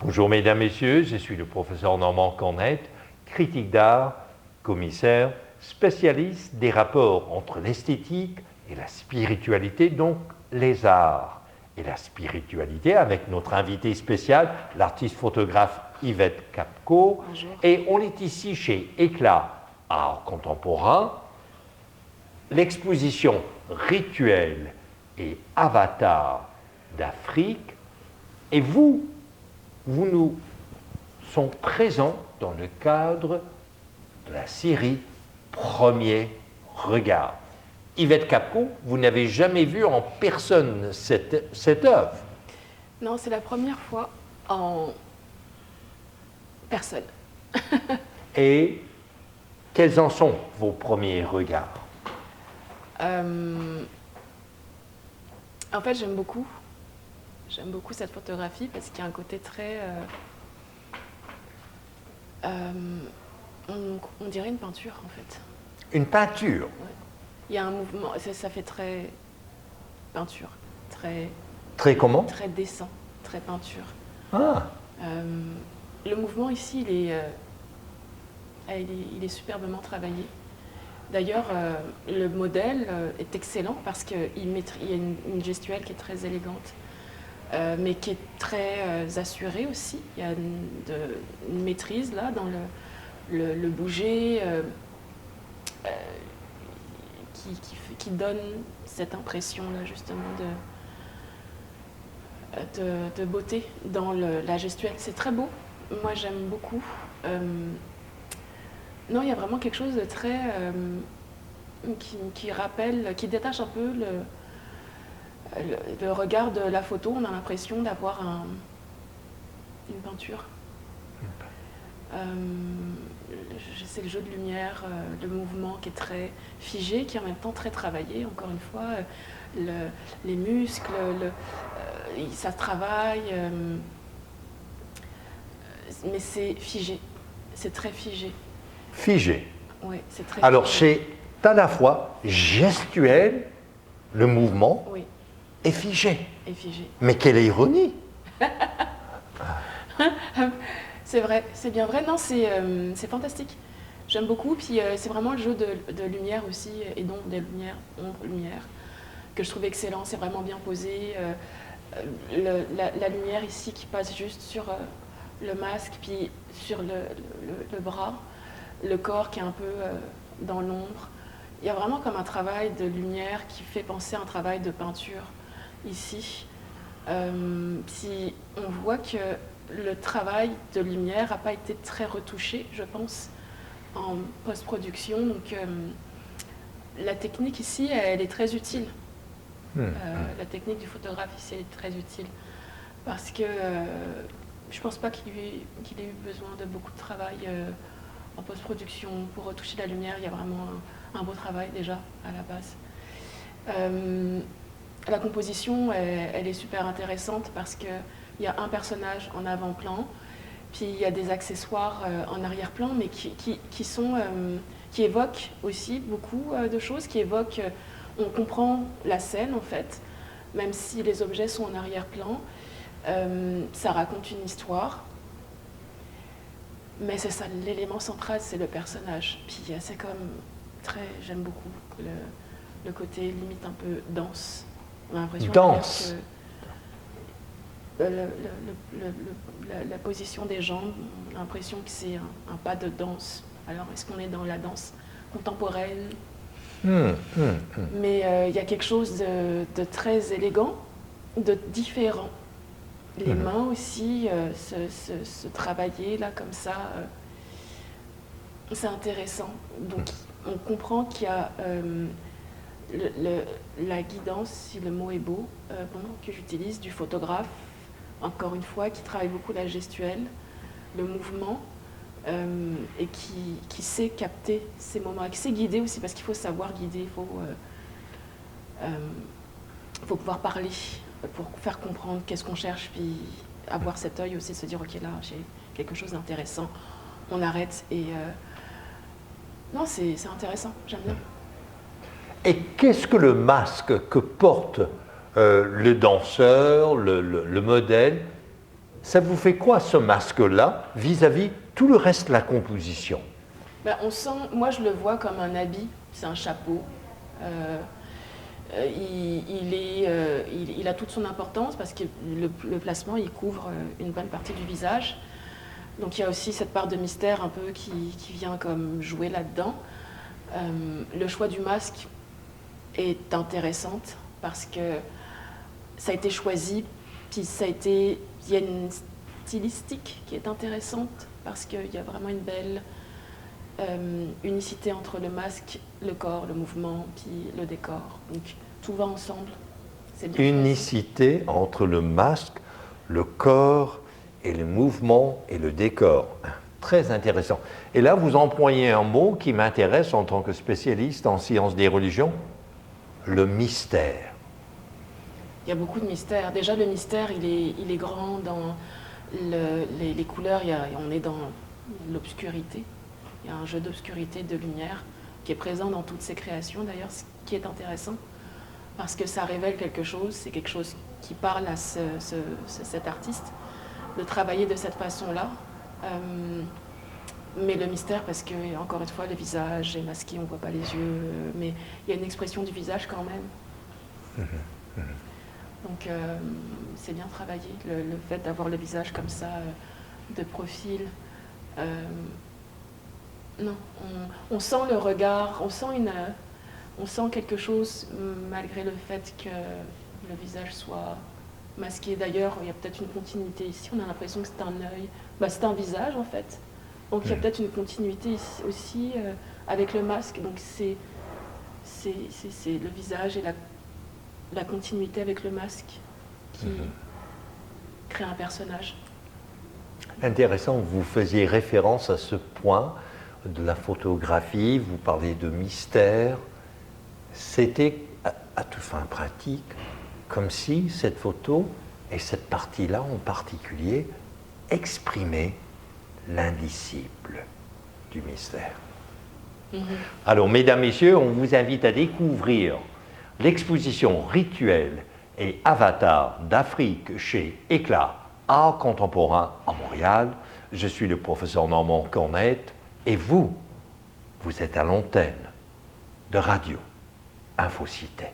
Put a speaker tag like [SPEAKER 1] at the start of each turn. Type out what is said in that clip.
[SPEAKER 1] Bonjour mesdames, messieurs, je suis le professeur Normand Cornette, critique d'art, commissaire, spécialiste des rapports entre l'esthétique et la spiritualité, donc les arts et la spiritualité, avec notre invité spécial, l'artiste photographe Yvette Capko.
[SPEAKER 2] Bonjour.
[SPEAKER 1] Et on est ici chez Éclat Art Contemporain. L'exposition Rituels et Avatars d'Afrique. Et vous nous sont présents dans le cadre de la série Premier Regard. Yvette Capko, vous n'avez jamais vu en personne cette œuvre?
[SPEAKER 2] Non, c'est la première fois en personne.
[SPEAKER 1] Et quels en sont vos premiers regards?
[SPEAKER 2] En fait, j'aime beaucoup cette photographie parce qu'il y a un côté très... on dirait une peinture, en fait.
[SPEAKER 1] Une peinture?
[SPEAKER 2] Ouais. Il y a un mouvement, ça fait très peinture,
[SPEAKER 1] Très comment?
[SPEAKER 2] très dessin, très peinture.
[SPEAKER 1] Ah,
[SPEAKER 2] Le mouvement ici, il est superbement travaillé. D'ailleurs, le modèle est excellent parce qu'il y a une gestuelle qui est très élégante, mais qui est très assurée aussi. Il y a une maîtrise là dans le bouger qui donne cette impression là justement de beauté dans la gestuelle. C'est très beau. Moi, j'aime beaucoup. Non, il y a vraiment quelque chose de très... qui rappelle, qui détache un peu le regard de la photo. On a l'impression d'avoir une peinture. C'est le jeu de lumière, le mouvement qui est très figé, qui est en même temps très travaillé. Encore une fois, les muscles, ça travaille, mais c'est figé. C'est très figé.
[SPEAKER 1] figé.
[SPEAKER 2] Oui, c'est très
[SPEAKER 1] Alors
[SPEAKER 2] figé.
[SPEAKER 1] c'est à la fois gestuel, le mouvement,
[SPEAKER 2] Oui,
[SPEAKER 1] et figé.
[SPEAKER 2] et figé.
[SPEAKER 1] Mais quelle ironie!
[SPEAKER 2] C'est vrai, c'est bien vrai. Non, c'est fantastique. J'aime beaucoup. Puis c'est vraiment le jeu de lumière aussi, et donc des lumières, ombre, lumière, que je trouve excellent. C'est vraiment bien posé. La lumière ici qui passe juste sur le masque, puis sur le bras, le corps qui est un peu dans l'ombre. Il y a vraiment comme un travail de lumière qui fait penser à un travail de peinture ici. Puis on voit que le travail de lumière n'a pas été très retouché, je pense, en post-production. Donc la technique ici, elle est très utile. La technique du photographe ici, elle est très utile. Parce que je ne pense pas qu'il ait eu besoin de beaucoup de travail en post-production pour retoucher la lumière. Il y a vraiment un beau travail déjà à la base. La composition, elle est super intéressante parce qu'il y a un personnage en avant-plan, puis il y a des accessoires en arrière-plan, mais qui évoquent aussi beaucoup de choses, qui évoquent, on comprend la scène en fait, même si les objets sont en arrière-plan, ça raconte une histoire. Mais c'est ça, l'élément central, c'est le personnage. Puis c'est comme j'aime beaucoup le côté limite un peu danse. On a l'impression
[SPEAKER 1] Danse.
[SPEAKER 2] que la position des jambes, on a l'impression que c'est un pas de danse. Alors est-ce qu'on est dans la danse contemporaine? Mais il y a quelque chose de très élégant, de différent. Les mains aussi, se travailler là comme ça, c'est intéressant. Donc on comprend qu'il y a la guidance, si le mot est beau, que j'utilise, du photographe, encore une fois, qui travaille beaucoup la gestuelle, le mouvement, et qui sait capter ces moments, qui sait guider aussi, parce qu'il faut savoir guider, il faut pouvoir parler pour faire comprendre qu'est-ce qu'on cherche, puis avoir cet œil aussi, se dire ok là j'ai quelque chose d'intéressant, on arrête et non c'est intéressant, j'aime bien.
[SPEAKER 1] Et qu'est-ce que le masque que porte le danseur, le modèle, Ça vous fait quoi ce masque-là vis-à-vis tout le reste de la composition?
[SPEAKER 2] Ben, moi je le vois comme un habit, c'est un chapeau. Il a toute son importance parce que le placement il couvre une bonne partie du visage. Donc il y a aussi cette part de mystère un peu qui vient comme jouer là-dedans. Le choix du masque est intéressante parce que ça a été choisi, puis il y a une stylistique qui est intéressante parce qu'il y a vraiment une belle unicité entre le masque, le corps, le mouvement, puis le décor. Donc tout va ensemble. C'est bien
[SPEAKER 1] Unicité entre le masque, le corps et le mouvement et le décor. Très intéressant. Et là, vous employez un mot qui m'intéresse en tant que spécialiste en sciences des religions, le mystère.
[SPEAKER 2] Il y a beaucoup de mystères. Déjà, le mystère, il est grand dans les couleurs. On est dans l'obscurité. Il y a un jeu d'obscurité, de lumière, qui est présent dans toutes ces créations, d'ailleurs, ce qui est intéressant, parce que ça révèle quelque chose, c'est quelque chose qui parle à cet artiste, de travailler de cette façon-là. Mais le mystère, parce que, encore une fois, le visage est masqué, on ne voit pas les yeux, mais il y a une expression du visage quand même. Donc, c'est bien travaillé, le fait d'avoir le visage comme ça, de profil. Non, on sent le regard, on sent quelque chose malgré le fait que le visage soit masqué. D'ailleurs, il y a peut-être une continuité ici, on a l'impression que c'est un œil, c'est un visage en fait. Donc il y a peut-être une continuité ici aussi avec le masque. Donc c'est le visage et la continuité avec le masque qui crée un personnage.
[SPEAKER 1] Intéressant, vous faisiez référence à ce point de la photographie, vous parlez de mystère. C'était, à toute fin pratique, comme si cette photo et cette partie-là en particulier exprimaient l'indicible du mystère. Alors, mesdames, messieurs, on vous invite à découvrir l'exposition Rituels et Avatars d'Afrique chez Éclat Art Contemporain à Montréal. Je suis le professeur Normand Cornette et vous êtes à l'antenne de Radio Infocité.